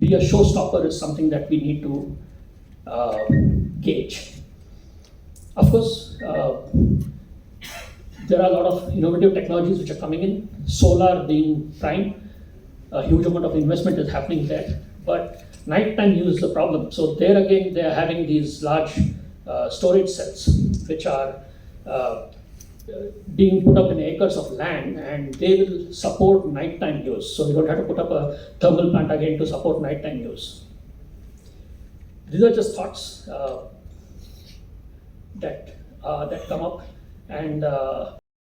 be a showstopper is something that we need to gauge. Of course, there are a lot of innovative technologies which are coming in, solar being prime. A huge amount of investment is happening there, but nighttime use is a problem. So there again, they are having these large storage cells which are being put up in acres of land, and they will support nighttime use. So you don't have to put up a thermal plant again to support nighttime use. These are just thoughts that come up, and